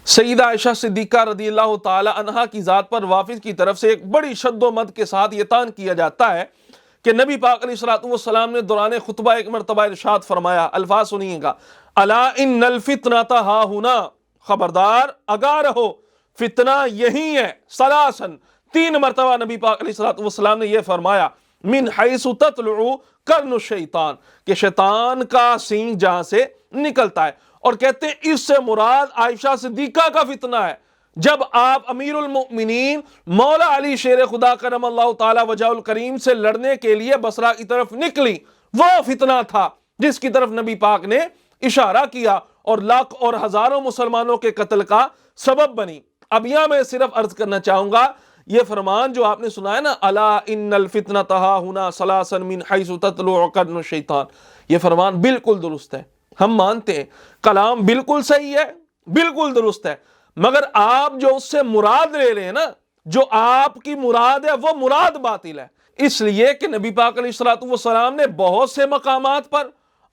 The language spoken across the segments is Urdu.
سیدہ عائشہ صدیقہ رضی اللہ تعالی عنہا کی ذات پر وافد کی طرف سے ایک بڑی شد و مد کے ساتھ یہ تان کیا جاتا ہے کہ نبی پاک علیہ الصلوۃ والسلام نے دوران خطبہ ایک مرتبہ ارشاد فرمایا، الفاظ سنیے گا، الا ان الفتنۃ ہا ہنا، خبردار آگاہ رہو، فتنہ یہی ہے، سلاسن، 3 مرتبہ نبی پاک علیہ الصلوۃ والسلام نے یہ فرمایا، من حیث تطلع قرن الشیطان، کہ شیطان کا سینگ جہاں سے نکلتا ہے، اور کہتے ہیں اس سے مراد عائشہ صدیقہ کا فتنہ ہے۔ جب آپ امیر المؤمنین مولا علی شیر خدا کرم اللہ تعالی وجہ الکریم سے لڑنے کے لیے بصرہ کی طرف نکلی، وہ فتنہ تھا جس کی طرف نبی پاک نے اشارہ کیا اور لاکھ اور ہزاروں مسلمانوں کے قتل کا سبب بنی۔ اب یہاں میں صرف عرض کرنا چاہوں گا، یہ فرمان جو آپ نے سنا ہے نا، الا ان الفتنۃ ہا ہنا ثلاثا من حیث تطلع قرن الشیطان، یہ فرمان بالکل درست ہے، ہم مانتے ہیں، کلام بالکل صحیح ہے، بالکل درست ہے، مگر آپ جو اس سے مراد لے رہے ہیں نا، جو آپ کی مراد ہے وہ مراد باطل ہے۔ اس لیے کہ نبی پاک علیہ الصلوۃ والسلام نے بہت سے مقامات پر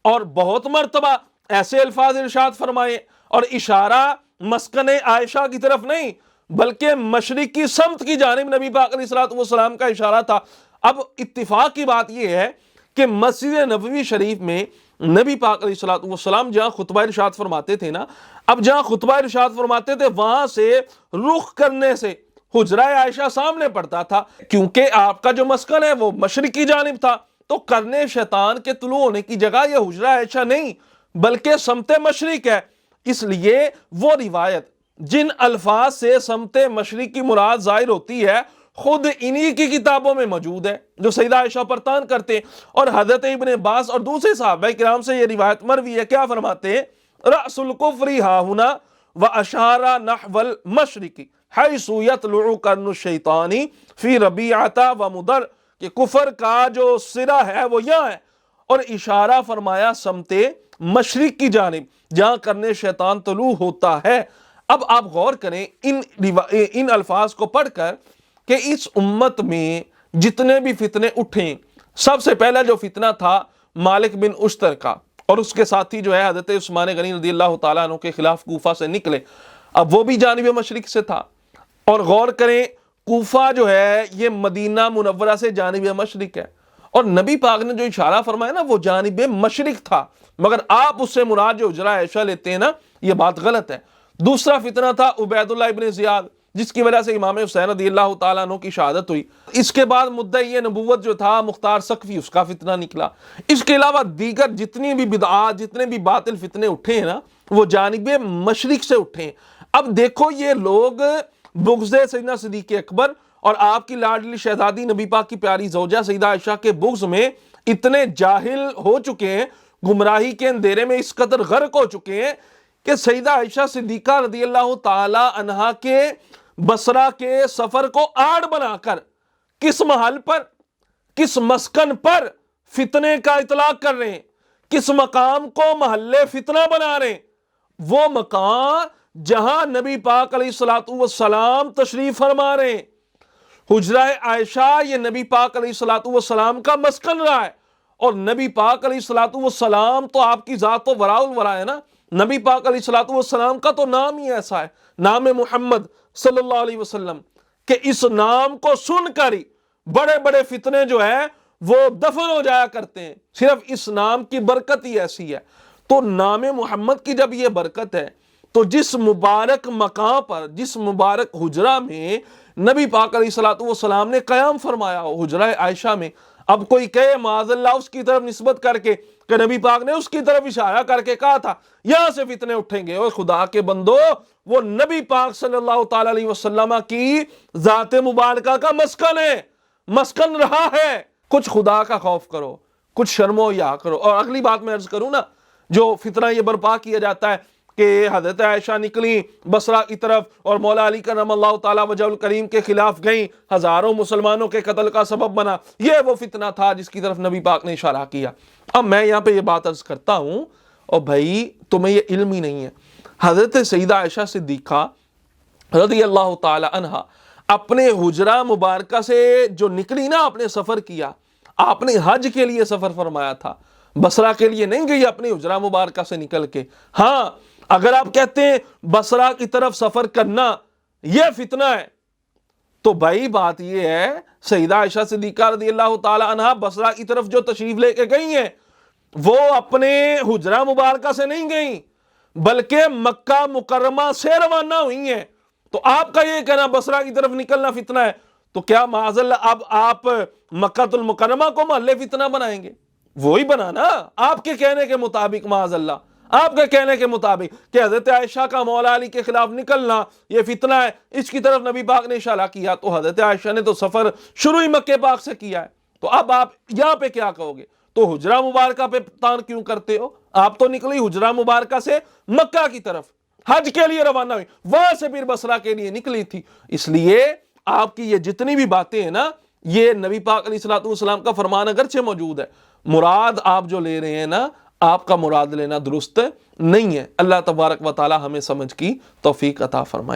اور بہت مرتبہ ایسے الفاظ ارشاد فرمائے، اور اشارہ مسکن عائشہ کی طرف نہیں بلکہ مشرق کی سمت کی جانب نبی پاک علیہ الصلوۃ والسلام کا اشارہ تھا۔ اب اتفاق کی بات یہ ہے کہ مسجد نبوی شریف میں نبی پاک علیہ الصلوۃ والسلام جہاں خطبہ ارشاد فرماتے تھے نا، اب جہاں خطبہ ارشاد فرماتے تھے وہاں سے رخ کرنے سے حجرہ عائشہ سامنے پڑتا تھا، کیونکہ آپ کا جو مسکن ہے وہ مشرق کی جانب تھا، تو کرنے شیطان کے طلوع ہونے کی جگہ یہ حجرہ عائشہ نہیں بلکہ سمت مشرق ہے۔ اس لیے وہ روایت جن الفاظ سے سمت مشرق کی مراد ظاہر ہوتی ہے خود انہی کی کتابوں میں موجود ہے جو سیدہ عائشہ پر تان کرتے ہیں، اور حضرت ابن عباس اور دوسرے صحابہ کرام سے یہ روایت مروی ہے، کیا فرماتے ہیں، رأس الکفر ہا ہنا واشار نحو المشرق حیث یطلع قرن الشیطان فی ربیعۃ ومدر، کہ کفر کا جو سرا ہے وہ یہاں ہے، اور اشارہ فرمایا سمت مشرق کی جانب جہاں کرنے شیطان طلوع ہوتا ہے۔ اب آپ غور کریں ان الفاظ کو پڑھ کر کہ اس امت میں جتنے بھی فتنے اٹھیں، سب سے پہلا جو فتنہ تھا مالک بن اشتر کا، اور اس کے ساتھی جو ہے حضرت عثمان غنی رضی اللہ تعالیٰ عنہ کے خلاف کوفہ سے نکلے، اب وہ بھی جانب مشرق سے تھا، اور غور کریں کوفہ جو ہے یہ مدینہ منورہ سے جانب مشرق ہے، اور نبی پاک نے جو اشارہ فرمایا نا وہ جانب مشرق تھا، مگر آپ اس سے مراد جو حجرہ عائشہ لیتے ہیں نا، یہ بات غلط ہے۔ دوسرا فتنہ تھا عبید اللہ ابن زیاد، جس کی وجہ سے امام حسین رضی اللہ تعالیٰ عنہ کی شہادت ہوئی۔ اس کے بعد مدعی نبوت جو تھا مختار ثقفی، اس کا فتنہ نکلا۔ اس کے علاوہ دیگر جتنی بھی بدعات، جتنے بھی باطل فتنے اٹھے ہیں نا، وہ جانب مشرق سے اٹھے ہیں۔ اب دیکھو یہ لوگ بغض سیدنا صدیق اکبر اور آپ کی لاڈلی شہزادی نبی پاک کی پیاری زوجہ سیدہ عائشہ کے بغض میں اتنے جاہل ہو چکے ہیں، گمراہی کے اندھیرے میں اس قدر غرق ہو چکے ہیں کہ سیدہ عائشہ صدیقہ رضی اللہ تعالی عنہا کے بصرہ کے سفر کو آڑ بنا کر کس محل پر، کس مسکن پر فتنے کا اطلاق کر رہے ہیں، کس مقام کو محل فتنہ بنا رہے ہیں، وہ مقام جہاں نبی پاک علیہ الصلوۃ والسلام تشریف فرما رہے ہیں۔ حجرہ عائشہ یہ نبی پاک علیہ الصلوۃ والسلام کا مسکن رہا ہے، اور نبی پاک علیہ الصلوۃ والسلام تو آپ کی ذات تو وراء الورا ہے نا، نبی پاک علیہ الصلوۃ والسلام کا تو نام ہی ایسا ہے، نام محمد صلی اللہ علیہ وسلم، کہ اس نام کو سن کر ہی بڑے بڑے فتنے جو ہیں وہ دفن ہو جایا کرتے ہیں، صرف اس نام کی برکت ہی ایسی ہے۔ تو نام محمد کی جب یہ برکت ہے تو جس مبارک مقام پر، جس مبارک حجرہ میں نبی پاک علیہ الصلوۃ والسلام نے قیام فرمایا ہو، حجرہ عائشہ میں، اب کوئی کہے معاذ اللہ اس کی طرف نسبت کر کے کہ نبی پاک نے اس کی طرف اشارہ کر کے کہا تھا یہاں سے فتنے اٹھیں گے، اور خدا کے بندو وہ نبی پاک صلی اللہ تعالی علیہ وسلم کی ذات مبارکہ کا مسکن ہے، مسکن رہا ہے۔ کچھ خدا کا خوف کرو، کچھ شرم و حیا کرو۔ اور اگلی بات میں عرض کروں نا، جو فتنہ یہ برپا کیا جاتا ہے کہ حضرت عائشہ نکلی بصرہ کی طرف اور مولا علی کرم اللہ تعالیٰ وجہ الکریم کے خلاف گئیں، ہزاروں مسلمانوں کے قتل کا سبب بنا، یہ وہ فتنہ تھا جس کی طرف نبی پاک نے اشارہ کیا۔ اب میں یہاں پہ یہ بات عرض کرتا ہوں، اور بھائی تمہیں یہ علم ہی نہیں ہے، حضرت سیدہ عائشہ صدیقہ رضی اللہ تعالی عنہا اپنے حجرہ مبارکہ سے جو نکلی نا، آپ نے سفر کیا، آپ نے حج کے لیے سفر فرمایا تھا، بصرہ کے لیے نہیں گئی اپنی حجرہ مبارکہ سے نکل کے۔ ہاں، اگر آپ کہتے ہیں بصرہ کی طرف سفر کرنا یہ فتنہ ہے، تو بھائی بات یہ ہے سیدہ عائشہ صدیقہ رضی اللہ تعالی عنہا بصرہ کی طرف جو تشریف لے کے گئی ہیں وہ اپنے حجرہ مبارکہ سے نہیں گئیں بلکہ مکہ مکرمہ سے روانہ ہوئی ہیں. تو آپ کا یہ کہنا بصرہ کی طرف نکلنا فتنہ ہے، تو کیا معاذ اللہ اب آپ مکہ المکرمہ کو محل فتنہ بنائیں گے؟ وہی بنانا آپ کے کہنے کے مطابق، معاذ اللہ آپ کے کہنے کے مطابق کہ حضرت عائشہ کا مولا علی کے خلاف نکلنا یہ فتنہ ہے، اس کی طرف نبی پاک نے اشارہ کیا. تو حضرت عائشہ نے تو سفر شروع ہی مکہ پاک سے کیا ہے، تو اب آپ یہاں پہ کیا کہو گے؟ تو حجرہ مبارکہ پہ تان کیوں کرتے ہو؟ آپ تو نکلی حجرہ مبارکہ سے مکہ کی طرف، حج کے لیے روانہ ہوئی، وہاں سے پھر بصرہ کے لیے نکلی تھی. اس لیے آپ کی یہ جتنی بھی باتیں ہیں نا، یہ نبی پاک علیہ الصلوۃ والسلام کا فرمان اگرچہ موجود ہے، مراد آپ جو لے رہے ہیں نا، آپ کا مراد لینا درست نہیں ہے. اللہ تبارک و تعالی ہمیں سمجھ کی توفیق عطا فرمائے.